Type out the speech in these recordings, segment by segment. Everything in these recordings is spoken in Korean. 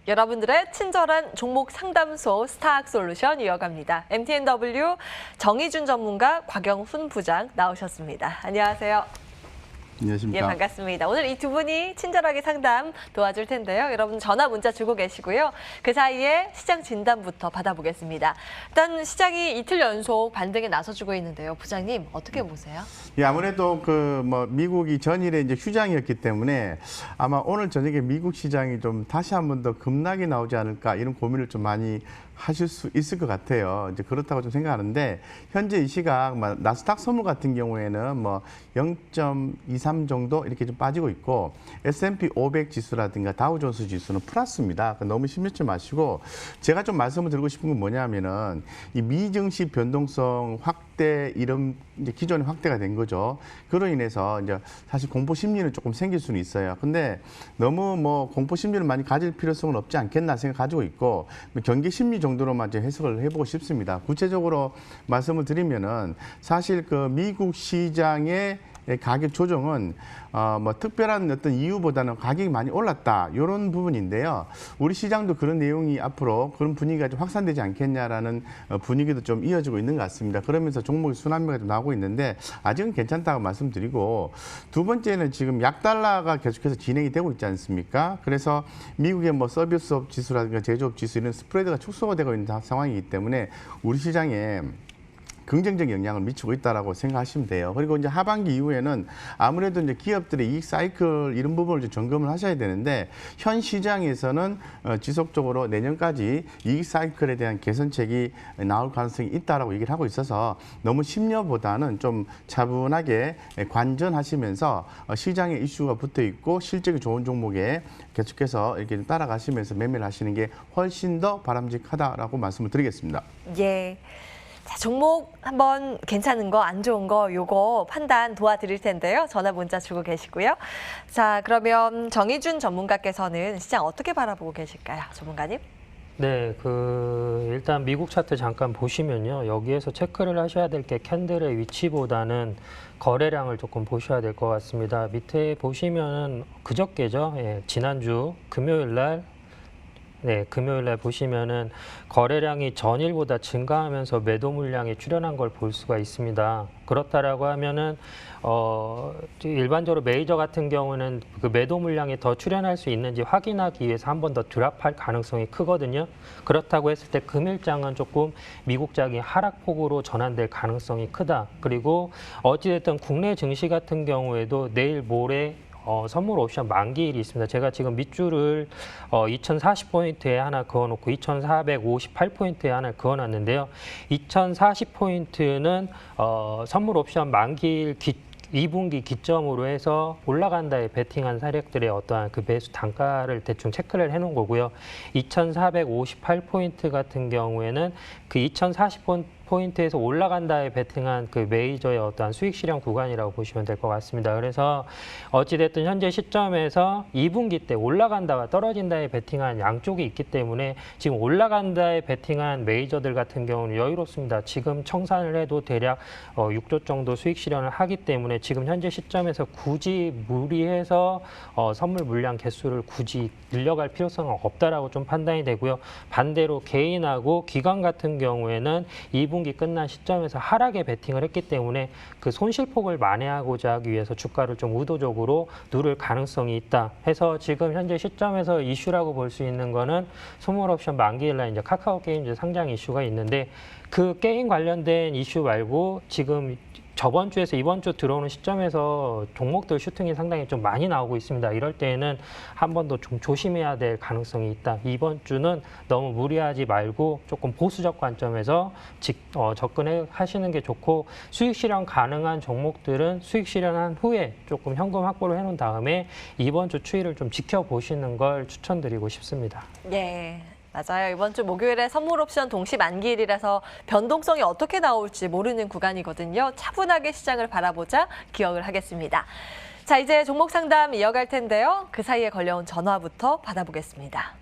여러분들의 친절한 종목 상담소 스타학솔루션 이어갑니다. MTNW 정의준 전문가, 곽영훈 부장 나오셨습니다. 안녕하세요. 안녕하십니까. 예, 반갑습니다. 오늘 이 두 분이 친절하게 상담 도와줄 텐데요. 여러분 전화 문자 주고 계시고요. 그 사이에 시장 진단부터 받아보겠습니다. 일단 시장이 이틀 연속 반등에 나서주고 있는데요. 부장님 어떻게 보세요? 예, 아무래도 미국이 전일에 이제 휴장이었기 때문에 아마 오늘 저녁에 미국 시장이 좀 다시 한 번 더 급락이 나오지 않을까 이런 고민을 좀 많이 하실 수 있을 것 같아요. 이제 그렇다고 좀 생각하는데 현재 이 시각 나스닥 선물 같은 경우에는 0.23 정도 이렇게 좀 빠지고 있고 S&P 500 지수라든가 다우존스 지수는 플러스입니다. 너무 신경 마시고 제가 좀 말씀을 드리고 싶은 건 뭐냐면은 이 미증시 변동성 확대 이런 이제 기존에 확대가 된 거죠. 그로 인해서 이제 사실 공포 심리는 조금 생길 수는 있어요. 근데 너무 공포 심리를 많이 가질 필요성은 없지 않겠나 생각 가지고 있고 경계 심리 정도로만 이제 해석을 해보고 싶습니다. 구체적으로 말씀을 드리면은 사실 미국 시장의 가격 조정은 특별한 어떤 이유보다는 가격이 많이 올랐다 이런 부분인데요. 우리 시장도 그런 내용이 앞으로 그런 분위기가 좀 확산되지 않겠냐라는 분위기도 좀 이어지고 있는 것 같습니다. 그러면서 종목의 순환매가 좀 나오고 있는데 아직은 괜찮다고 말씀드리고 두 번째는 지금 약달러가 계속해서 진행이 되고 있지 않습니까? 그래서 미국의 서비스업 지수라든가 제조업 지수 이런 스프레드가 축소가 되고 있는 상황이기 때문에 우리 시장에 긍정적 영향을 미치고 있다라고 생각하시면 돼요. 그리고 이제 하반기 이후에는 아무래도 이제 기업들의 이익 사이클 이런 부분을 좀 점검을 하셔야 되는데 현 시장에서는 지속적으로 내년까지 이익 사이클에 대한 개선책이 나올 가능성이 있다라고 얘기를 하고 있어서 너무 심려보다는 좀 차분하게 관전하시면서 시장에 이슈가 붙어 있고 실적이 좋은 종목에 계속해서 이렇게 따라가시면서 매매를 하시는 게 훨씬 더 바람직하다라고 말씀을 드리겠습니다. 예. 자, 종목 한번 괜찮은 거, 안 좋은 거 요거 판단 도와드릴 텐데요. 전화 문자 주고 계시고요. 자, 그러면 정의준 전문가께서는 시장 어떻게 바라보고 계실까요, 전문가님? 네, 일단 미국 차트 잠깐 보시면요. 여기에서 체크를 하셔야 될 게 캔들의 위치보다는 거래량을 조금 보셔야 될 것 같습니다. 밑에 보시면은 그저께죠. 예, 지난주 금요일 날 보시면은 거래량이 전일보다 증가하면서 매도 물량이 출현한 걸 볼 수가 있습니다. 그렇다라고 하면은 일반적으로 메이저 같은 경우는 그 매도 물량이 더 출현할 수 있는지 확인하기 위해서 한 번 더 드랍할 가능성이 크거든요. 그렇다고 했을 때 금일장은 조금 미국장이 하락폭으로 전환될 가능성이 크다. 그리고 어찌됐든 국내 증시 같은 경우에도 내일 모레 선물 옵션 만기일이 있습니다. 제가 지금 밑줄을 2040포인트에 하나 그어놓고 2458포인트에 하나 그어놨는데요. 2040포인트는 선물 옵션 만기일 2분기 기점으로 해서 올라간다에 베팅한 세력들의 어떠한 그 매수 단가를 대충 체크를 해놓은 거고요. 2458포인트 같은 경우에는 그 2040포인트에서 올라간다에 베팅한 그 메이저의 어떠한 수익 실현 구간이라고 보시면 될 것 같습니다. 그래서 어찌됐든 현재 시점에서 2분기 때 올라간다와 떨어진다에 베팅한 양쪽이 있기 때문에 지금 올라간다에 베팅한 메이저들 같은 경우는 여유롭습니다. 지금 청산을 해도 대략 6조 정도 수익 실현을 하기 때문에 지금 현재 시점에서 굳이 무리해서 선물 물량 개수를 굳이 늘려갈 필요성은 없다라고 좀 판단이 되고요. 반대로 개인하고 기관 같은 경우에는 2분기 끝난 시점에서 하락에 베팅을 했기 때문에 그 손실폭을 만회하고자 하기 위해서 주가를 좀 의도적으로 누를 가능성이 있다 해서 지금 현재 시점에서 이슈라고 볼 수 있는 거는 선물 옵션 만기일날 이제 카카오 게임즈 상장 이슈가 있는데 그 게임 관련된 이슈 말고 지금 저번 주에서 이번 주 들어오는 시점에서 종목들 슈팅이 상당히 좀 많이 나오고 있습니다. 이럴 때에는 한 번 더 좀 조심해야 될 가능성이 있다. 이번 주는 너무 무리하지 말고 조금 보수적 관점에서 접근해 하시는 게 좋고 수익 실현 가능한 종목들은 수익 실현한 후에 조금 현금 확보를 해놓은 다음에 이번 주 추이를 좀 지켜보시는 걸 추천드리고 싶습니다. 예. 맞아요. 이번 주 목요일에 선물 옵션 동시 만기일이라서 변동성이 어떻게 나올지 모르는 구간이거든요. 차분하게 시장을 바라보자 기억을 하겠습니다. 자, 이제 종목 상담 이어갈 텐데요. 그 사이에 걸려온 전화부터 받아보겠습니다.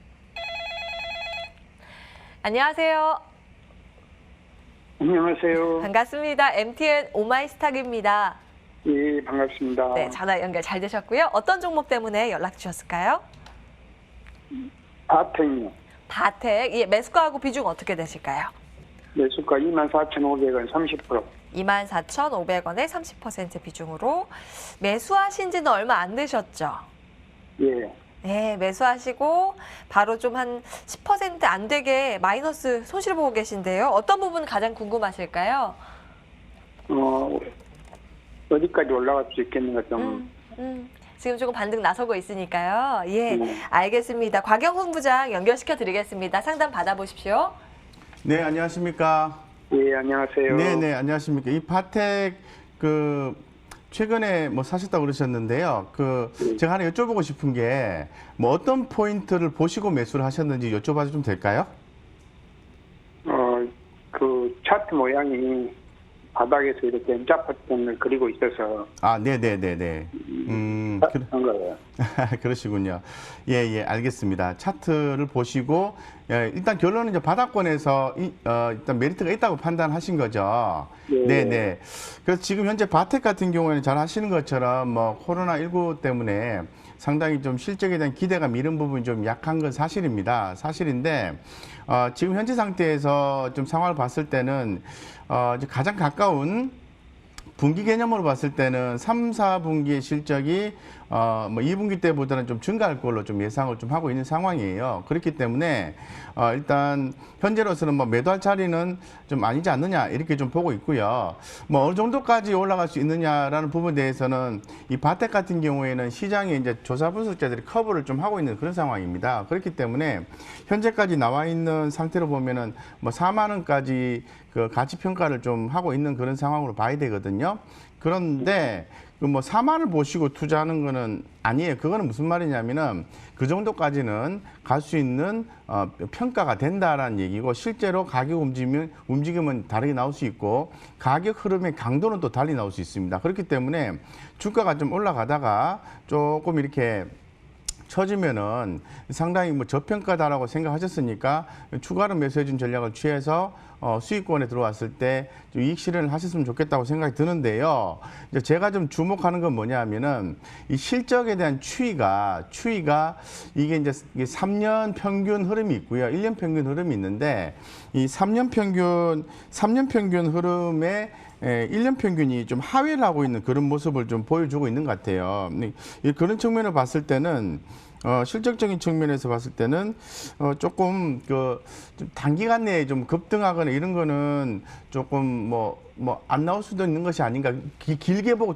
안녕하세요. 안녕하세요. 반갑습니다. MTN 오마이스탁입니다. 예, 반갑습니다. 네, 전화 연결 잘 되셨고요. 어떤 종목 때문에 연락 주셨을까요? 바탱이요. 바텍, 예, 매수가하고 비중 어떻게 되실까요? 매수가 24,500원 30%. 24,500원에 30% 비중으로 매수하신 지는 얼마 안 되셨죠? 예. 네, 매수하시고 바로 좀 한 10% 안 되게 마이너스 손실 보고 계신데요. 어떤 부분 가장 궁금하실까요? 어디까지 올라갈 수 있겠는가 좀. 지금 조금 반등 나서고 있으니까요. 예, 네. 알겠습니다. 곽영훈 부장 연결시켜 드리겠습니다. 상담 받아보십시오. 네, 안녕하십니까? 예, 안녕하세요. 네, 안녕하십니까? 이 바텍 최근에 뭐 사셨다고 그러셨는데요. 제가 하나 여쭤보고 싶은 게 뭐 어떤 포인트를 보시고 매수를 하셨는지 여쭤봐도 좀 될까요? 그 차트 모양이 바닥에서 이렇게 N자 패턴을 그리고 있어서 네네네네. 한 거예요. 그러시군요. 예, 알겠습니다. 차트를 보시고, 일단 결론은 이제 바닥권에서 일단 메리트가 있다고 판단하신 거죠. 네. 네. 그래서 지금 현재 바텍 같은 경우에는 잘 하시는 것처럼 뭐 코로나19 때문에 상당히 좀 실적에 대한 기대가 미는 부분이 좀 약한 건 사실입니다. 사실인데, 지금 현재 상태에서 좀 상황을 봤을 때는, 이제 가장 가까운 분기 개념으로 봤을 때는 3, 4분기의 실적이 뭐 2분기 때보다는 좀 증가할 걸로 좀 예상을 좀 하고 있는 상황이에요. 그렇기 때문에 일단 현재로서는 뭐 매도할 자리는 좀 아니지 않느냐 이렇게 좀 보고 있고요. 뭐 어느 정도까지 올라갈 수 있느냐라는 부분에 대해서는 이 바텍 같은 경우에는 시장에 이제 조사 분석자들이 커버를 좀 하고 있는 그런 상황입니다. 그렇기 때문에 현재까지 나와 있는 상태로 보면은 뭐 4만 원까지 그 가치 평가를 좀 하고 있는 그런 상황으로 봐야 되거든요. 그런데 그 뭐 4만을 보시고 투자하는 거는 아니에요. 그거는 무슨 말이냐면은 그 정도까지는 갈 수 있는 평가가 된다라는 얘기고, 실제로 가격 움직임은 다르게 나올 수 있고 가격 흐름의 강도는 또 달리 나올 수 있습니다. 그렇기 때문에 주가가 좀 올라가다가 조금 이렇게 처지면은 상당히 뭐 저평가다라고 생각하셨으니까 추가로 매수해준 전략을 취해서 수익권에 들어왔을 때 좀 이익 실현을 하셨으면 좋겠다고 생각이 드는데요. 이제 제가 좀 주목하는 건 뭐냐면은 이 실적에 대한 추이가 이게 이제 3년 평균 흐름이 있고요. 1년 평균 흐름이 있는데 이 3년 평균 흐름에 1년 평균이 좀 하회를 하고 있는 그런 모습을 좀 보여주고 있는 것 같아요. 그런 측면을 봤을 때는 실적적인 측면에서 봤을 때는 조금 좀 단기간 내에 좀 급등하거나 이런 거는 조금 안 나올 수도 있는 것이 아닌가. 길게 보고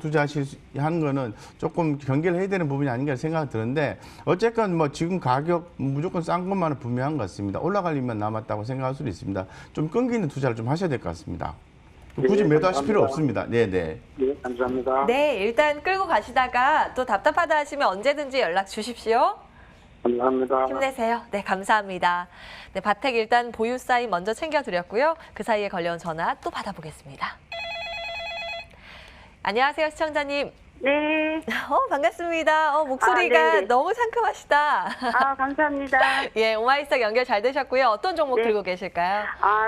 하는 거는 조금 경계를 해야 되는 부분이 아닌가 생각이 드는데, 어쨌건 뭐 지금 가격 무조건 싼 것만은 분명한 것 같습니다. 올라갈 일만 남았다고 생각할 수도 있습니다. 좀 끈기 있는 투자를 좀 하셔야 될 것 같습니다. 굳이 매도하실 필요 없습니다. 네네. 네, 감사합니다. 네, 일단 끌고 가시다가 또 답답하다 하시면 언제든지 연락 주십시오. 감사합니다. 힘내세요. 네, 감사합니다. 네, 바텍 일단 보유 사인 먼저 챙겨드렸고요. 그 사이에 걸려온 전화 또 받아보겠습니다. 안녕하세요, 시청자님. 네. 반갑습니다. 목소리가 네네. 너무 상큼하시다. 감사합니다. 예, 오마이스탁 연결 잘 되셨고요. 어떤 종목 네. 들고 계실까요?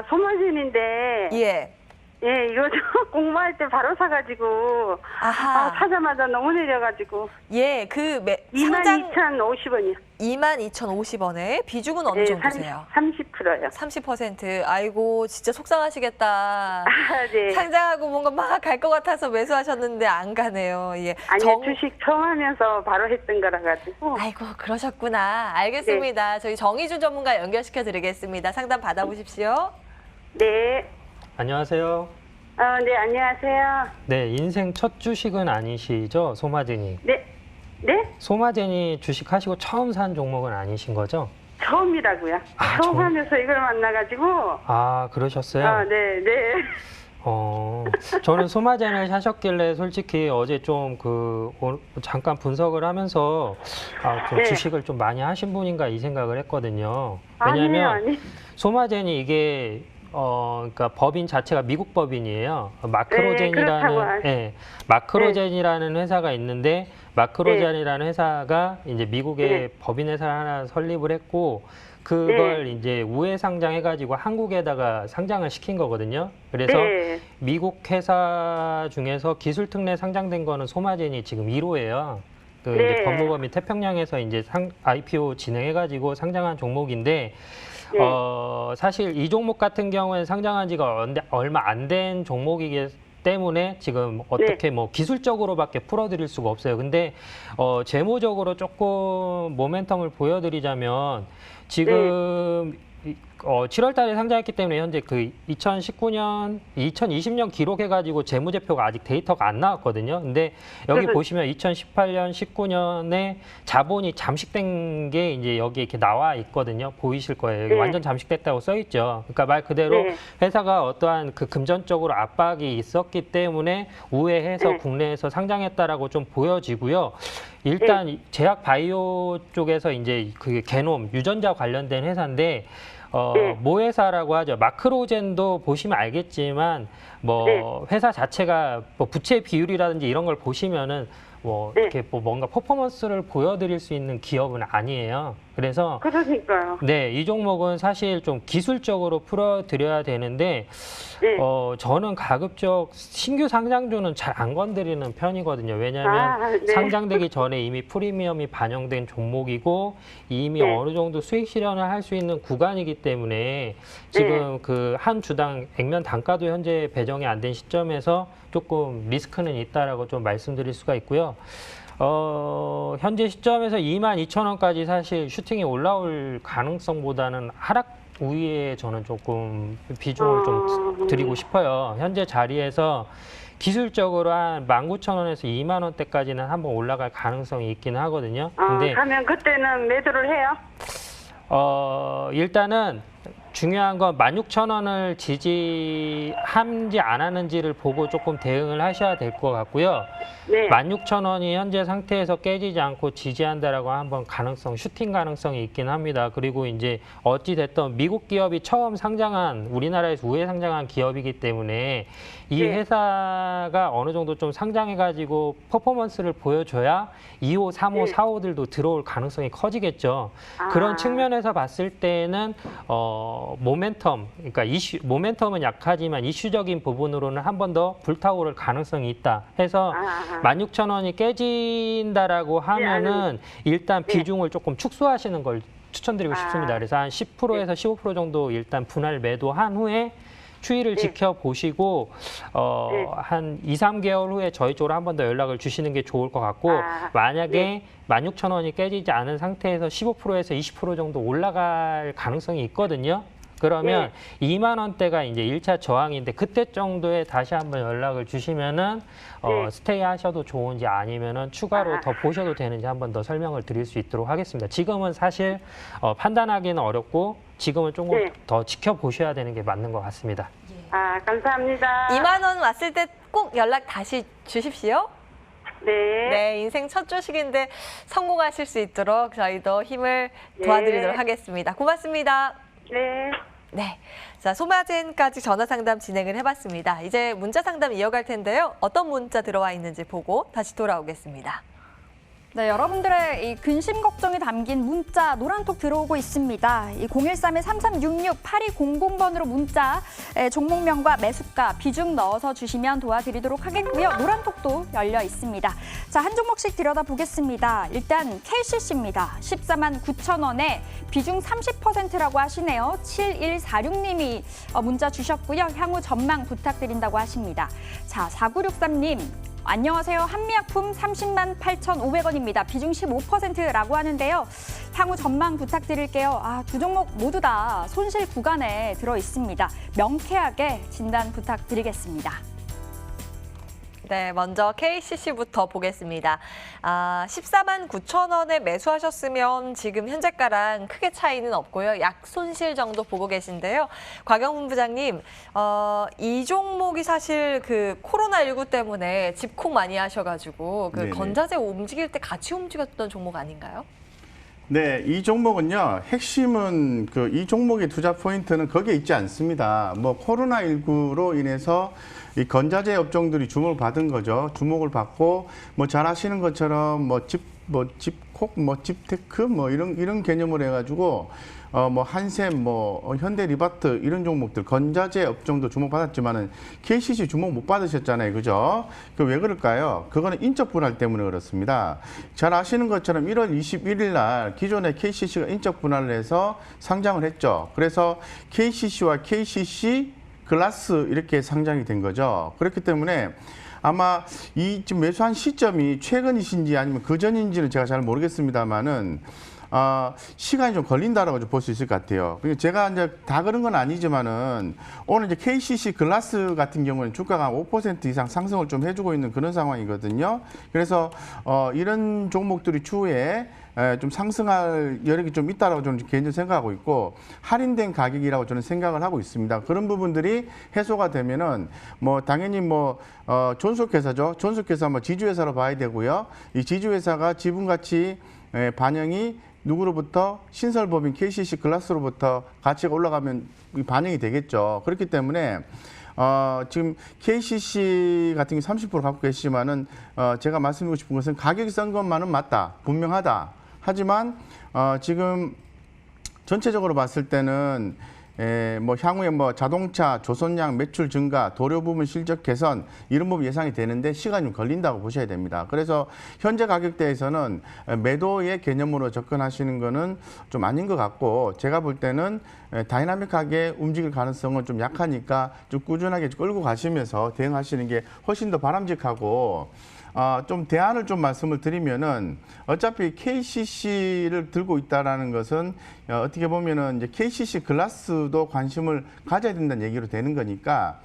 소머신인데, 예. 이거 저 공부할 때 바로 사가지고, 아하. 사자마자 너무 내려가지고, 예, 상장 22,050원이요. 22,050원에 비중은 어느 정도세요? 30%요. 30%. 아이고, 진짜 속상하시겠다. 네. 상장하고 뭔가 막 갈 것 같아서 매수하셨는데 안 가네요. 예. 아니요, 주식 처음 하면서 바로 했던 거라 가지고. 아이고, 그러셨구나. 알겠습니다. 저희 정의준 전문가 연결시켜 드리겠습니다. 상담 받아보십시오. 네. 안녕하세요. 네, 안녕하세요. 네, 인생 첫 주식은 아니시죠, 소마제니? 네. 네? 소마제니 주식 하시고 처음 산 종목은 아니신 거죠? 처음이라고요. 처음 정말? 하면서 이걸 만나가지고. 그러셨어요? 네, 네. 저는 소마젠을 사셨길래 솔직히 어제 좀 잠깐 분석을 하면서 좀 네. 주식을 좀 많이 하신 분인가 이 생각을 했거든요. 왜냐하면 아니에요. 소마젠이 이게 그러니까 법인 자체가 미국 법인이에요. 마크로젠이라는 그렇다고 마크로젠이라는 회사가 있는데, 마크로젠이라는 회사가 이제 미국의 법인 회사를 하나 설립을 했고, 그걸 이제 우회 상장해가지고 한국에다가 상장을 시킨 거거든요. 그래서 미국 회사 중에서 기술 특례 상장된 거는 소마젠이 지금 1호예요. 그 네. 이제 법무법인 태평양에서 이제 IPO 진행해가지고 상장한 종목인데 네. 사실 이 종목 같은 경우에는 상장한 지가 얼마 안 된 종목이기 때문에 지금 어떻게 뭐 기술적으로밖에 풀어드릴 수가 없어요. 근데 재무적으로 조금 모멘텀을 보여드리자면 지금 7월 달에 상장했기 때문에 현재 그 2020년 기록해가지고 재무제표가 아직 데이터가 안 나왔거든요. 근데 여기 보시면 2018년, 19년에 자본이 잠식된 게 이제 여기 이렇게 나와 있거든요. 보이실 거예요. 여기 네. 완전 잠식됐다고 써 있죠. 그러니까 말 그대로 네. 회사가 어떠한 그 금전적으로 압박이 있었기 때문에 우회해서 네. 국내에서 상장했다라고 좀 보여지고요. 일단 제약 바이오 쪽에서 이제 그 게놈 유전자 관련된 회사인데 네. 모 회사라고 하죠. 마크로젠도 보시면 알겠지만 뭐 네. 회사 자체가 뭐 부채 비율이라든지 이런 걸 보시면은 뭐 네. 이렇게 뭐 뭔가 퍼포먼스를 보여드릴 수 있는 기업은 아니에요. 그래서 그러니까요. 네, 이 종목은 사실 좀 기술적으로 풀어드려야 되는데 네. 저는 가급적 신규 상장주는 잘 안 건드리는 편이거든요. 왜냐하면 네. 상장되기 전에 이미 프리미엄이 반영된 종목이고 이미 네. 어느 정도 수익 실현을 할 수 있는 구간이기 때문에 지금 그 한 주당 액면 단가도 현재 배정이 안 된 시점에서 조금 리스크는 있다라고 좀 말씀드릴 수가 있고요. 현재 시점에서 22,000원까지 사실 슈팅이 올라올 가능성보다는 하락 우위에 저는 조금 비중을 좀 드리고 싶어요. 현재 자리에서 기술적으로 한 19,000원에서 2만 원대까지는 한번 올라갈 가능성이 있긴 하거든요. 근데 그러면 그때는 매도를 해요? 일단은 중요한 건 16,000원을 지지한지 안 하는지를 보고 조금 대응을 하셔야 될 것 같고요. 네. 16,000원이 현재 상태에서 깨지지 않고 지지한다라고 한번 슈팅 가능성이 있긴 합니다. 그리고 이제 어찌 됐든 미국 기업이 처음 상장한 우리나라에서 우회 상장한 기업이기 때문에 이 네. 회사가 어느 정도 좀 상장해가지고 퍼포먼스를 보여줘야 2호, 3호, 네. 4호들도 들어올 가능성이 커지겠죠. 그런 측면에서 봤을 때는 모멘텀, 그러니까 모멘텀은 약하지만 이슈적인 부분으로는 한 번 더 불타오를 가능성이 있다 해서 16,000원이 깨진다라고 하면은 일단 비중을 조금 축소하시는 걸 추천드리고 싶습니다. 그래서 한 10%에서 15% 정도 일단 분할 매도한 후에 추이를 지켜보시고 한 2, 3개월 후에 저희 쪽으로 한 번 더 연락을 주시는 게 좋을 것 같고 만약에 16,000원이 깨지지 않은 상태에서 15%에서 20% 정도 올라갈 가능성이 있거든요. 그러면 2만 원대가 이제 1차 저항인데 그때 정도에 다시 한번 연락을 주시면은 스테이 하셔도 좋은지 아니면은 추가로 더 보셔도 되는지 한번 더 설명을 드릴 수 있도록 하겠습니다. 지금은 사실 판단하기는 어렵고 지금은 조금 더 지켜보셔야 되는 게 맞는 것 같습니다. 감사합니다. 2만 원 왔을 때 꼭 연락 다시 주십시오. 네. 네, 인생 첫 주식인데 성공하실 수 있도록 저희도 힘을 도와드리도록 하겠습니다. 고맙습니다. 네. 네. 자, 소마젠까지 전화 상담 진행을 해봤습니다. 이제 문자 상담 이어갈 텐데요. 어떤 문자 들어와 있는지 보고 다시 돌아오겠습니다. 네, 여러분들의 이 근심 걱정이 담긴 문자 노란톡 들어오고 있습니다. 이 013-3366-8200번으로 문자 종목명과 매수가 비중 넣어서 주시면 도와드리도록 하겠고요. 노란톡도 열려 있습니다. 자, 한 종목씩 들여다보겠습니다. 일단 KCC입니다. 149,000원에 비중 30%라고 하시네요. 7146님이 문자 주셨고요. 향후 전망 부탁드린다고 하십니다. 자, 4963님. 안녕하세요. 한미약품 30만 8,500원입니다. 비중 15%라고 하는데요. 향후 전망 부탁드릴게요. 두 종목 모두 다 손실 구간에 들어 있습니다. 명쾌하게 진단 부탁드리겠습니다. 네, 먼저 KCC부터 보겠습니다. 14만 9천 원에 매수하셨으면 지금 현재가랑 크게 차이는 없고요. 약 손실 정도 보고 계신데요. 곽영훈 부장님, 이 종목이 사실 그 코로나19 때문에 집콕 많이 하셔가지고 그 네네. 건자재 움직일 때 같이 움직였던 종목 아닌가요? 네, 이 종목은요. 핵심은 이 종목의 투자 포인트는 거기에 있지 않습니다. 뭐 코로나19로 인해서 이 건자재 업종들이 주목을 받은 거죠. 주목을 받고 뭐 잘 아시는 것처럼 집콕, 집테크 이런 개념으로 해가지고 뭐 한샘, 뭐 현대리바트 이런 종목들 건자재 업종도 주목받았지만은 KCC 주목 못 받으셨잖아요, 그죠? 그 왜 그럴까요? 그거는 인적 분할 때문에 그렇습니다. 잘 아시는 것처럼 1월 21일 날 기존에 KCC가 인적 분할을 해서 상장을 했죠. 그래서 KCC와 KCC 글라스 이렇게 상장이 된 거죠. 그렇기 때문에 아마 이 지금 매수한 시점이 최근이신지 아니면 그 전인지는 제가 잘 모르겠습니다만은 시간이 좀 걸린다라고 볼 수 있을 것 같아요. 제가 이제 다 그런 건 아니지만은 오늘 이제 KCC 글라스 같은 경우는 주가가 5% 이상 상승을 좀 해주고 있는 그런 상황이거든요. 그래서 이런 종목들이 추후에 좀 상승할 여력이 좀 있다라고 저는 개인적으로 생각하고 있고 할인된 가격이라고 저는 생각을 하고 있습니다. 그런 부분들이 해소가 되면은 뭐 당연히 뭐 존속회사죠. 존속회사 뭐 지주회사로 봐야 되고요. 이 지주회사가 지분가치 반영이 누구로부터 신설법인 KCC 글라스로부터 가치가 올라가면 반영이 되겠죠. 그렇기 때문에 지금 KCC 같은 경우 30% 갖고 계시지만은 제가 말씀드리고 싶은 것은 가격이 싼 것만은 맞다, 분명하다. 하지만 지금 전체적으로 봤을 때는 뭐 향후에 뭐 자동차, 조선양 매출 증가, 도료 부분 실적 개선 이런 부분 예상이 되는데 시간이 좀 걸린다고 보셔야 됩니다. 그래서 현재 가격대에서는 매도의 개념으로 접근하시는 거는 좀 아닌 것 같고 제가 볼 때는 다이나믹하게 움직일 가능성은 좀 약하니까 좀 꾸준하게 끌고 가시면서 대응하시는 게 훨씬 더 바람직하고 좀 대안을 좀 말씀을 드리면은 어차피 KCC를 들고 있다라는 것은 어떻게 보면은 이제 KCC 글라스도 관심을 가져야 된다는 얘기로 되는 거니까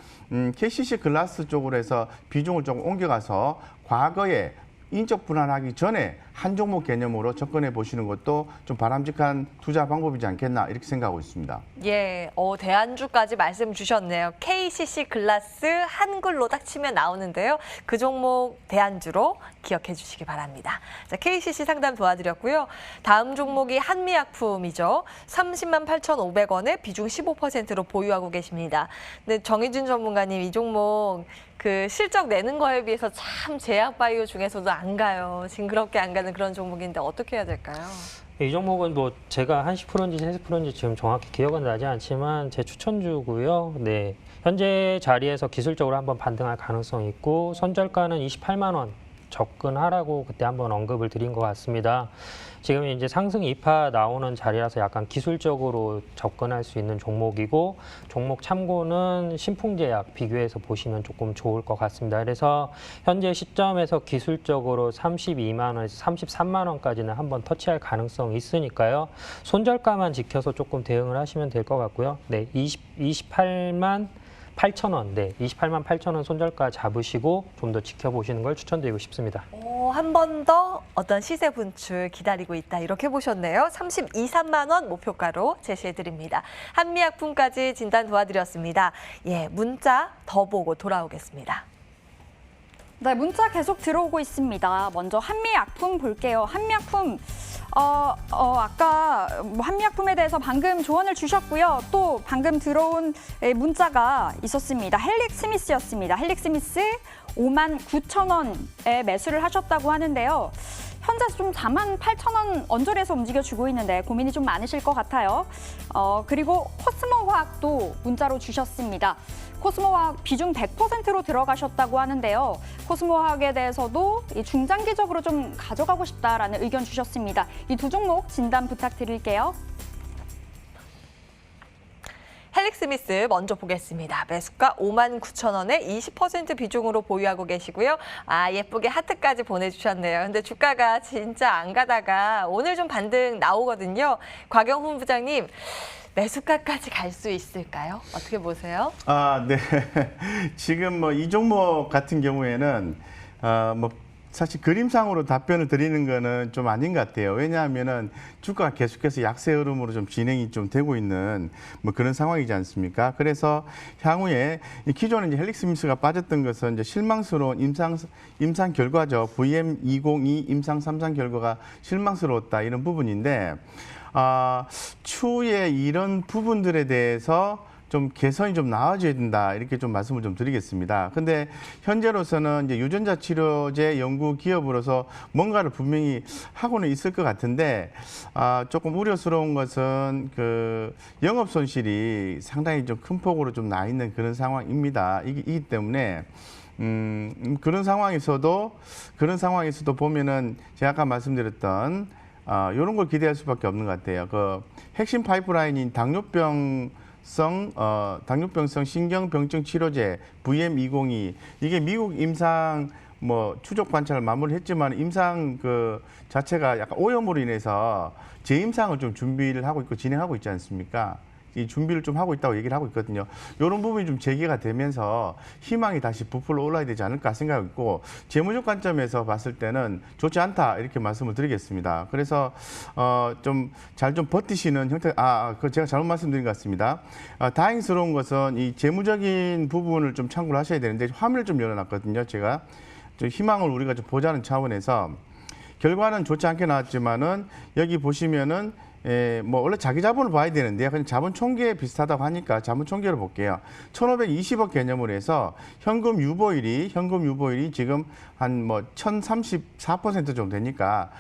KCC 글라스 쪽으로 해서 비중을 좀 옮겨가서 과거에 인적 분할하기 전에 한 종목 개념으로 접근해 보시는 것도 좀 바람직한 투자 방법이지 않겠나 이렇게 생각하고 있습니다. 예, 대안주까지 말씀 주셨네요. KCC 글라스 한글로 딱 치면 나오는데요. 그 종목 대안주로 기억해 주시기 바랍니다. 자, KCC 상담 도와드렸고요. 다음 종목이 한미약품이죠. 30만 8,500원에 비중 15%로 보유하고 계십니다. 근데 정희준 전문가님 이 종목 그 실적 내는 거에 비해서 참 제약바이오 중에서도 안 가요. 징그럽게 안 가는 그런 종목인데 어떻게 해야 될까요? 이 종목은 뭐 제가 한 10%인지 30%인지 지금 정확히 기억은 나지 않지만 제 추천주고요. 네, 현재 자리에서 기술적으로 한번 반등할 가능성이 있고 손절가는 28만 원 접근하라고 그때 한번 언급을 드린 것 같습니다. 지금 이제 상승 2파 나오는 자리라서 약간 기술적으로 접근할 수 있는 종목이고 종목 참고는 신풍제약 비교해서 보시면 조금 좋을 것 같습니다. 그래서 현재 시점에서 기술적으로 32만 원에서 33만 원까지는 한번 터치할 가능성이 있으니까요. 손절가만 지켜서 조금 대응을 하시면 될 것 같고요. 네, 28만 8,000원, 네, 28만 8,000원 손절가 잡으시고 좀 더 지켜보시는 걸 추천드리고 싶습니다. 한 번 더 어떤 시세 분출 기다리고 있다 이렇게 보셨네요. 32, 3만 원 목표가로 제시해드립니다. 한미약품까지 진단 도와드렸습니다. 예, 문자 더 보고 돌아오겠습니다. 네, 문자 계속 들어오고 있습니다. 먼저 한미약품 볼게요. 한미약품 아까 한미약품에 대해서 방금 조언을 주셨고요. 또 방금 들어온 문자가 있었습니다. 헬릭스미스였습니다. 헬릭스미스 59,000원에 매수를 하셨다고 하는데요. 현재 좀 48,000원 언저리에서 움직여주고 있는데 고민이 좀 많으실 것 같아요. 그리고 코스모화학도 문자로 주셨습니다. 코스모화학 비중 100%로 들어가셨다고 하는데요. 코스모화학에 대해서도 중장기적으로 좀 가져가고 싶다라는 의견 주셨습니다. 이 두 종목 진단 부탁드릴게요. 헬릭스미스 먼저 보겠습니다. 매수가 59,000원에 20% 비중으로 보유하고 계시고요. 예쁘게 하트까지 보내주셨네요. 근데 주가가 진짜 안 가다가 오늘 좀 반등 나오거든요. 곽영훈 부장님, 매수가까지 갈 수 있을까요? 어떻게 보세요? 네. 지금 뭐 이 종목 같은 경우에는 뭐 사실 그림상으로 답변을 드리는 거는 좀 아닌 것 같아요. 왜냐하면은 주가가 계속해서 약세 흐름으로 좀 진행이 좀 되고 있는 뭐 그런 상황이지 않습니까? 그래서 향후에 기존에 이제 헬릭스미스가 빠졌던 것은 이제 실망스러운 임상 결과죠. VM202 임상 3상 결과가 실망스러웠다 이런 부분인데 추후에 이런 부분들에 대해서 좀 개선이 좀 나아져야 된다 이렇게 좀 말씀을 좀 드리겠습니다. 근데 현재로서는 이제 유전자 치료제 연구 기업으로서 뭔가를 분명히 하고는 있을 것 같은데 조금 우려스러운 것은 그 영업 손실이 상당히 좀 큰 폭으로 좀 나 있는 그런 상황입니다. 이기 때문에 그런 상황에서도 보면은 제가 아까 말씀드렸던 이런 걸 기대할 수밖에 없는 것 같아요. 그 핵심 파이프라인인 당뇨병성 신경병증 치료제 VM202 이게 미국 임상 뭐 추적 관찰을 마무리했지만 임상 그 자체가 약간 오염으로 인해서 재임상을 좀 준비를 하고 있고 진행하고 있지 않습니까? 이 준비를 좀 하고 있다고 얘기를 하고 있거든요. 이런 부분이 좀 재개가 되면서 희망이 다시 부풀어 올라야 되지 않을까 생각하고 있고 재무적 관점에서 봤을 때는 좋지 않다 이렇게 말씀을 드리겠습니다. 그래서 좀 잘 좀 버티시는 형태. 그 제가 잘못 말씀드린 것 같습니다. 다행스러운 것은 이 재무적인 부분을 좀 참고를 하셔야 되는데 화면을 좀 열어놨거든요. 제가 좀 희망을 우리가 좀 보자는 차원에서 결과는 좋지 않게 나왔지만은 여기 보시면은 뭐 원래 자기 자본을 봐야 되는데요. 그냥 자본 총계에 비슷하다고 하니까 자본 총계를 볼게요. 1,520억 개념으로 해서 현금 유보율이 지금 한 뭐 1,034% 정도 되니까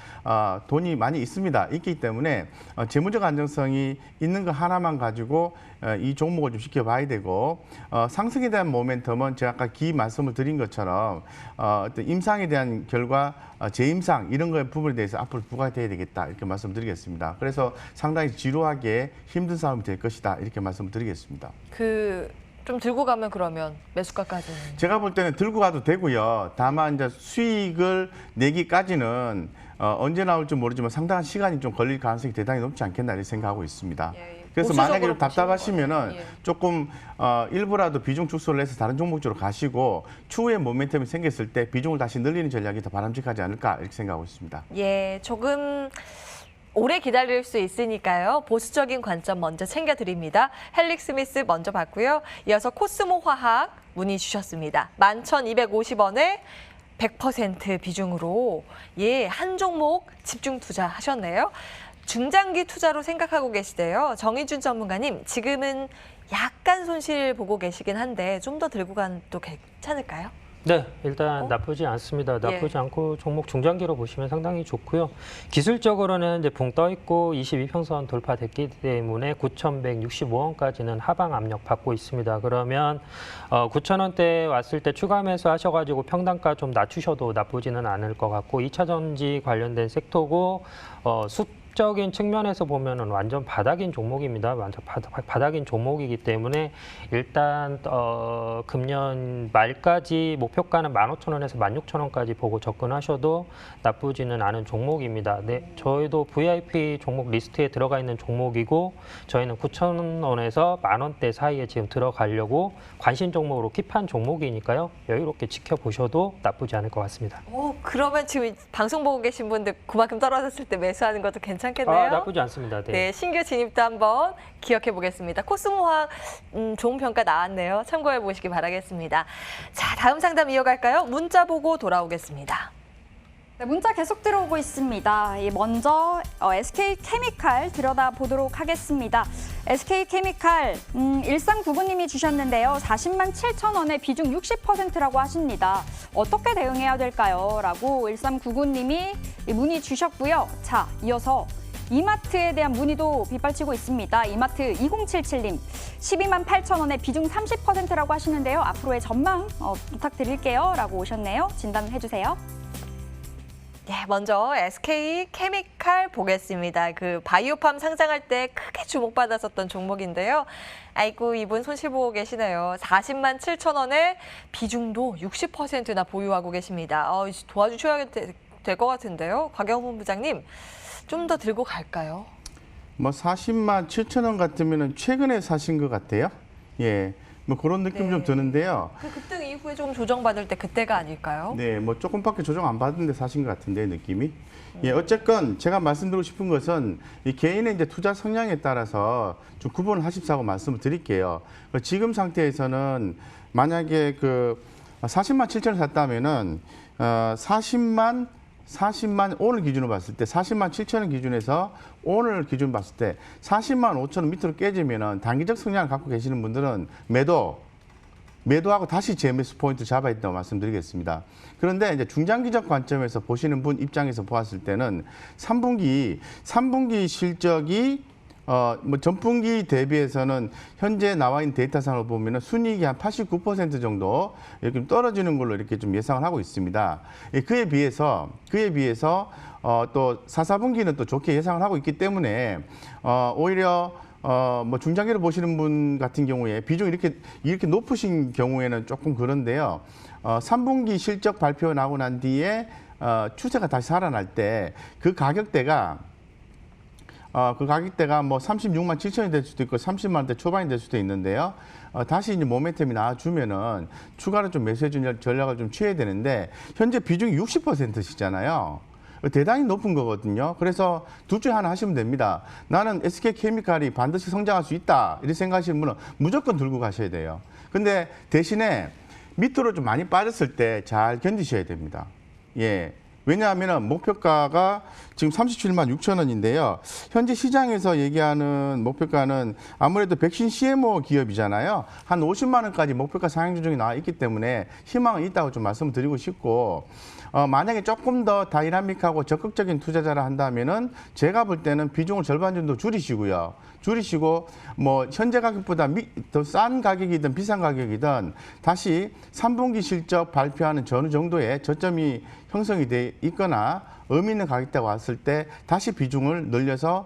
돈이 많이 있기 때문에 재무적 안정성이 있는 거 하나만 가지고 이 종목을 좀 지켜봐야 되고 상승에 대한 모멘텀은 제가 아까 말씀을 드린 것처럼 어떤 임상에 대한 결과 재임상 이런 거의 부분에 대해서 앞으로 부과돼야 되겠다 이렇게 말씀드리겠습니다. 그래서 상당히 지루하게 힘든 싸움이 될 것이다 이렇게 말씀드리겠습니다. 좀 들고 가면 그러면 매수가까지는? 제가 볼 때는 들고 가도 되고요. 다만 이제 수익을 내기까지는 언제 나올지 모르지만 상당한 시간이 좀 걸릴 가능성이 대단히 높지 않겠나 이렇게 생각하고 있습니다. 그래서 만약에 좀 답답하시면은 조금 일부라도 비중 축소를 해서 다른 종목 쪽으로 가시고 추후에 모멘텀이 생겼을 때 비중을 다시 늘리는 전략이 더 바람직하지 않을까 이렇게 생각하고 있습니다. 예, 조금 오래 기다릴 수 있으니까요. 보수적인 관점 먼저 챙겨드립니다. 헬릭스미스 먼저 봤고요. 이어서 코스모 화학 문의 주셨습니다. 11,250원에 100% 비중으로 한 종목 집중 투자하셨네요. 중장기 투자로 생각하고 계시대요. 정희준 전문가님, 지금은 약간 손실 보고 계시긴 한데 좀 더 들고 가도 괜찮을까요? 네, 일단 나쁘지 않습니다. 나쁘지 않고 종목 중장기로 보시면 상당히 좋고요. 기술적으로는 이제 붕 떠 있고 22평선 돌파됐기 때문에 9,165원까지는 하방 압력 받고 있습니다. 그러면 9,000원대 왔을 때 추가 매수 하셔가지고 평단가 좀 낮추셔도 나쁘지는 않을 것 같고 2차 전지 관련된 섹터고 적인 측면에서 보면은 완전 바닥인 종목입니다. 완전 바닥인 종목이기 때문에 일단 금년 말까지 목표가는 15,000원에서 16,000원까지 보고 접근하셔도 나쁘지는 않은 종목입니다. 네, 저희도 VIP 종목 리스트에 들어가 있는 종목이고 저희는 9,000원에서 10,000원대 사이에 지금 들어가려고 관심 종목으로 킵한 종목이니까요. 여유롭게 지켜보셔도 나쁘지 않을 것 같습니다. 그러면 지금 방송 보고 계신 분들 그만큼 떨어졌을 때 매수하는 것도 괜찮겠네요. 나쁘지 않습니다. 네, 신규 진입도 한번 기억해 보겠습니다. 코스모화 좋은 평가 나왔네요. 참고해 보시기 바라겠습니다. 자, 다음 상담 이어갈까요? 문자 보고 돌아오겠습니다. 네, 문자 계속 들어오고 있습니다. 먼저 SK케미칼 들여다보도록 하겠습니다. SK케미칼 1399님이 주셨는데요. 407,000원에 비중 60%라고 하십니다. 어떻게 대응해야 될까요? 라고 1399님이 문의 주셨고요. 자, 이어서 이마트에 대한 문의도 빗발치고 있습니다. 이마트 2077님 128,000원에 비중 30%라고 하시는데요. 앞으로의 전망 부탁드릴게요. 라고 오셨네요. 진단해 주세요. 예, 먼저 SK케미칼 보겠습니다. 그 바이오팜 상장할 때 크게 주목받았었던 종목인데요. 아이고, 이분 손실 보고 계시네요. 407,000원에 비중도 60%나 보유하고 계십니다. 도와주셔야 될 것 같은데요. 곽영훈 부장님, 좀 더 들고 갈까요? 뭐 407,000원 같으면 최근에 사신 것 같아요. 예. 뭐 그런 느낌 좀 드는데요. 그 급등 이후에 좀 조정받을 때 그때가 아닐까요? 네, 뭐 조금밖에 조정 안 받은데 사신 것 같은데 느낌이. 예, 어쨌건 제가 말씀드리고 싶은 것은 이 개인의 이제 투자 성향에 따라서 좀 구분을 하십사고 말씀을 드릴게요. 지금 상태에서는 만약에 그 407,000원 샀다면은 40만 오늘 기준으로 봤을 때 40만 7천 원 기준에서 오늘 기준 봤을 때 40만 5천 원 밑으로 깨지면은 단기적 성향을 갖고 계시는 분들은 매도하고 다시 재매수 포인트 잡아야 된다고 말씀드리겠습니다. 그런데 이제 중장기적 관점에서 보시는 분 입장에서 보았을 때는 3분기 실적이 뭐 전분기 대비해서는 현재 나와 있는 데이터상으로 보면은 순이익이 한 89% 정도 이렇게 떨어지는 걸로 이렇게 좀 예상을 하고 있습니다. 그에 비해서 또 4분기는 또 좋게 예상을 하고 있기 때문에 오히려 뭐 중장기로 보시는 분 같은 경우에 비중이 이렇게 높으신 경우에는 조금 그런데요. 3분기 실적 발표 나고 난 뒤에 추세가 다시 살아날 때 그 가격대가 뭐 36만 7천이 될 수도 있고 30만 원대 초반이 될 수도 있는데요. 다시 이제 모멘텀이 나와주면은 추가로 좀 매수해 준 전략을 좀 취해야 되는데 현재 비중이 60%시잖아요. 대단히 높은 거거든요. 그래서 둘 중에 하나 하시면 됩니다. 나는 SK케미칼이 반드시 성장할 수 있다 이렇게 생각하시는 분은 무조건 들고 가셔야 돼요. 근데 대신에 밑으로 좀 많이 빠졌을 때 잘 견디셔야 됩니다. 예. 왜냐하면 목표가가 지금 37만 6천 원인데요. 현재 시장에서 얘기하는 목표가는 아무래도 백신 CMO 기업이잖아요. 한 50만 원까지 목표가 상향 조정이 나와 있기 때문에 희망은 있다고 좀 말씀을 드리고 싶고 만약에 조금 더 다이나믹하고 적극적인 투자자라 한다면은 제가 볼 때는 비중을 절반 정도 줄이시고 뭐 현재 가격보다 더 싼 가격이든 비싼 가격이든 다시 3분기 실적 발표하는 어느 정도의 저점이 형성이 돼 있거나 의미 있는 가격대가 왔을 때 다시 비중을 늘려서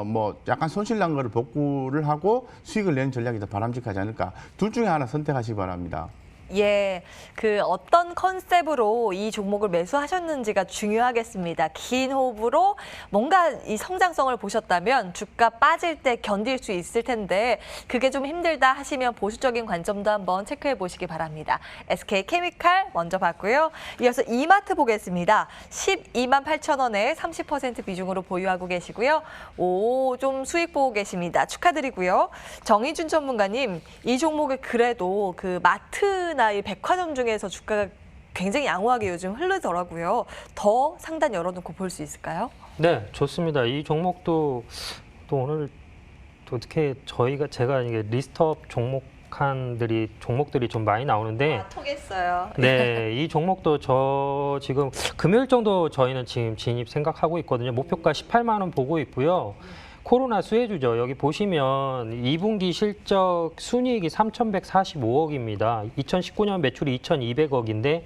뭐 약간 손실 난 거를 복구를 하고 수익을 내는 전략이 더 바람직하지 않을까. 둘 중에 하나 선택하시기 바랍니다. 예, 그 어떤 컨셉으로 이 종목을 매수하셨는지가 중요하겠습니다. 긴 호흡으로 뭔가 이 성장성을 보셨다면 주가 빠질 때 견딜 수 있을 텐데 그게 좀 힘들다 하시면 보수적인 관점도 한번 체크해 보시기 바랍니다. SK케미칼 먼저 봤고요. 이어서 이마트 보겠습니다. 12만 8천 원에 30% 비중으로 보유하고 계시고요. 좀 수익 보고 계십니다. 축하드리고요. 정희준 전문가님, 이 종목을 그래도 그 마트 이 백화점 중에서 주가가 굉장히 양호하게 요즘 흐르더라고요. 더 상단 열어놓고 볼 수 있을까요? 네, 좋습니다. 이 종목도 또 오늘 어떻게 제가 이게 리스트업 종목들이 좀 많이 나오는데 통했어요. 네, 이 종목도 저 지금 금요일 정도 저희는 지금 진입 생각하고 있거든요. 목표가 18만 원 보고 있고요. 코로나 수혜주죠. 여기 보시면 2분기 실적 순이익이 3,145억입니다. 2019년 매출이 2,200억인데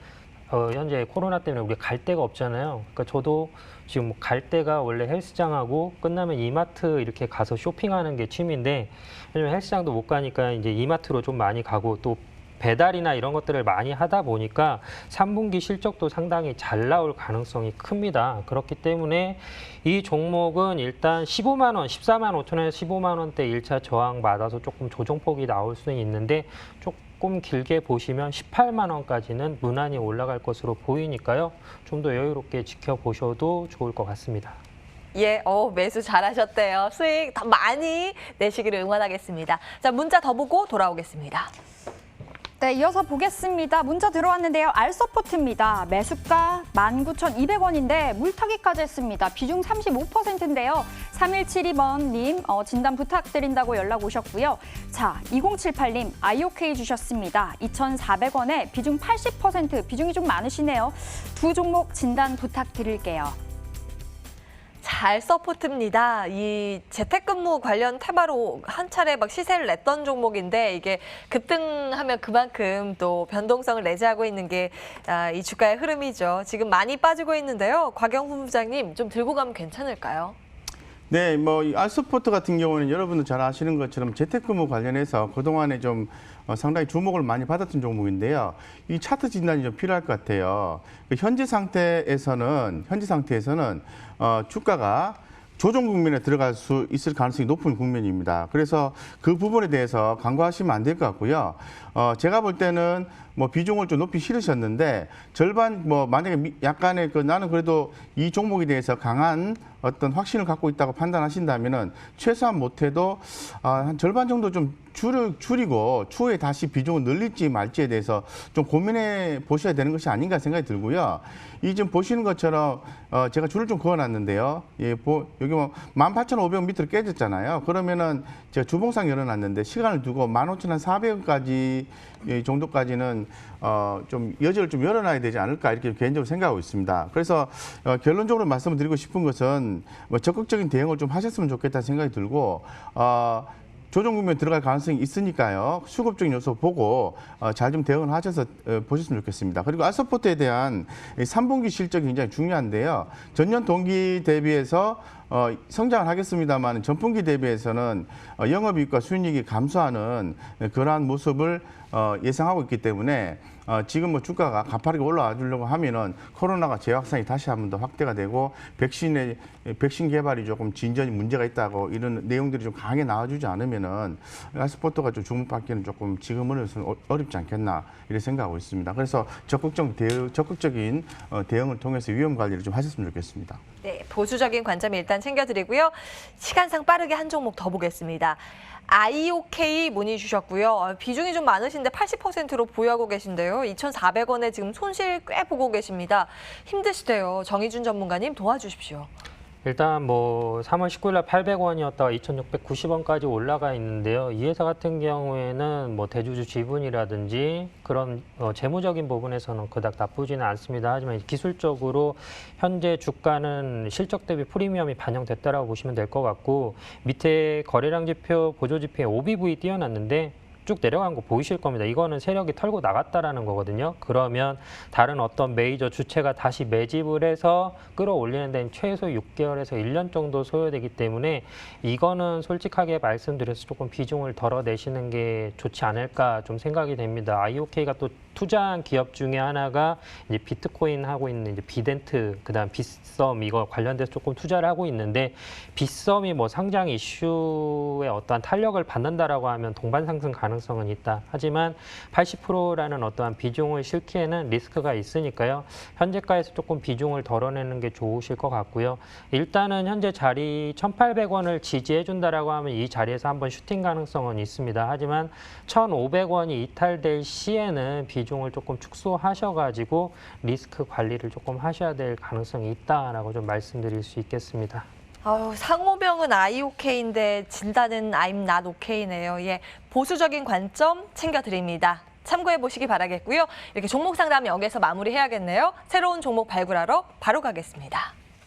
현재 코로나 때문에 우리가 갈 데가 없잖아요. 그러니까 저도 지금 뭐 갈 데가 원래 헬스장하고 끝나면 이마트 이렇게 가서 쇼핑하는 게 취미인데 왜냐면 헬스장도 못 가니까 이제 이마트로 좀 많이 가고 또 배달이나 이런 것들을 많이 하다 보니까 3분기 실적도 상당히 잘 나올 가능성이 큽니다. 그렇기 때문에 이 종목은 일단 15만 원, 14만 5천 원에서 15만 원대 1차 저항 받아서 조금 조정폭이 나올 수는 있는데 조금 길게 보시면 18만 원까지는 무난히 올라갈 것으로 보이니까요. 좀 더 여유롭게 지켜보셔도 좋을 것 같습니다. 예, 매수 잘하셨대요. 수익 더 많이 내시기를 응원하겠습니다. 자, 문자 더 보고 돌아오겠습니다. 네, 이어서 보겠습니다. 문자 들어왔는데요. 알서포트입니다. 매수가 19,200원인데 물타기까지 했습니다. 비중 35%인데요. 3172번님 진단 부탁드린다고 연락 오셨고요. 자, 2078님 IOK 주셨습니다. 2,400원에 비중 80%, 비중이 좀 많으시네요. 두 종목 진단 부탁드릴게요. 잘 서포트입니다. 이 재택근무 관련 테마로 한 차례 막 시세를 냈던 종목인데 이게 급등하면 그만큼 또 변동성을 내재하고 있는 게 이 주가의 흐름이죠. 지금 많이 빠지고 있는데요. 곽영훈 부장님 좀 들고 가면 괜찮을까요? 네, 뭐 알서포트 같은 경우는 여러분도 잘 아시는 것처럼 재택근무 관련해서 그동안에 좀 상당히 주목을 많이 받았던 종목인데요. 이 차트 진단이 좀 필요할 것 같아요. 현재 상태에서는 주가가 조정 국면에 들어갈 수 있을 가능성이 높은 국면입니다. 그래서 그 부분에 대해서 간과하시면 안 될 것 같고요. 제가 볼 때는 뭐 비중을 좀 높이 실으셨는데 절반 뭐 만약에 약간의 그 나는 그래도 이 종목에 대해서 강한 어떤 확신을 갖고 있다고 판단하신다면은 최소한 못해도 한 절반 정도 좀 줄이고 추후에 다시 비중을 늘릴지 말지에 대해서 좀 고민해 보셔야 되는 것이 아닌가 생각이 들고요. 이 지금 보시는 것처럼 제가 줄을 좀 그어놨는데요. 예, 여기 뭐 18,500원 밑으로 깨졌잖아요. 그러면은 제가 주봉상 열어놨는데 시간을 두고 15,400원까지 정도까지는 좀 여지를 좀 열어놔야 되지 않을까 이렇게 개인적으로 생각하고 있습니다. 그래서 결론적으로 말씀을 드리고 싶은 것은 뭐 적극적인 대응을 좀 하셨으면 좋겠다는 생각이 들고 조정 국면 들어갈 가능성이 있으니까요. 수급적인 요소 보고 잘 좀 대응을 하셔서 보셨으면 좋겠습니다. 그리고 알서포트에 대한 3분기 실적이 굉장히 중요한데요. 전년 동기 대비해서 성장을 하겠습니다만 전분기 대비해서는 영업이익과 수익률이 감소하는 그러한 모습을 예상하고 있기 때문에 지금 뭐 주가가 가파르게 올라와 주려고 하면은 코로나가 재확산이 다시 한 번 더 확대가 되고 백신 개발이 조금 진전이 문제가 있다고 이런 내용들이 좀 강하게 나와주지 않으면은 알스포트가 좀 주목받기는 조금 지금으로서는 어렵지 않겠나 이렇게 생각하고 있습니다. 그래서 적극적인 대응을 통해서 위험 관리를 좀 하셨으면 좋겠습니다. 네, 보수적인 관점 일단 챙겨드리고요. 시간상 빠르게 한 종목 더 보겠습니다. IOK 문의 주셨고요. 비중이 좀 많으신데 80%로 보유하고 계신데요. 2,400원에 지금 손실 꽤 보고 계십니다. 힘드시대요. 정의준 전문가님 도와주십시오. 일단 뭐 3월 19일 날 800원이었다가 2,690원까지 올라가 있는데요. 이 회사 같은 경우에는 뭐 대주주 지분이라든지 그런 재무적인 부분에서는 그닥 나쁘지는 않습니다. 하지만 기술적으로 현재 주가는 실적 대비 프리미엄이 반영됐다라고 보시면 될 것 같고 밑에 거래량 지표, 보조 지표에 OBV 띄워놨는데 쭉 내려간 거 보이실 겁니다. 이거는 세력이 털고 나갔다라는 거거든요. 그러면 다른 어떤 메이저 주체가 다시 매집을 해서 끌어올리는 데는 최소 6개월에서 1년 정도 소요되기 때문에 이거는 솔직하게 말씀드려서 조금 비중을 덜어내시는 게 좋지 않을까 좀 생각이 됩니다. IOK가 또 투자한 기업 중에 하나가 이제 비트코인 하고 있는 이제 비덴트, 그다음 빗썸 이거 관련돼서 조금 투자를 하고 있는데 빗썸이 뭐 상장 이슈에 어떠한 탄력을 받는다라고 하면 동반 상승 가능성은 있다. 하지만 80%라는 어떠한 비중을 실기에는 리스크가 있으니까요. 현재가에서 조금 비중을 덜어내는 게 좋으실 것 같고요. 일단은 현재 자리 1,800원을 지지해 준다라고 하면 이 자리에서 한번 슈팅 가능성은 있습니다. 하지만 1,500원이 이탈될 시에는 비중을 조금 축소하셔가지고 리스크 관리를 조금 하셔야 될 가능성이 있다라고 좀 말씀드릴 수 있겠습니다. 상호명은 IOK인데 진단은 I'm not OK네요. 예, 보수적인 관점 챙겨드립니다. 참고해 보시기 바라겠고요. 이렇게 종목 상담 여기서 마무리해야겠네요. 새로운 종목 발굴하러 바로 가겠습니다.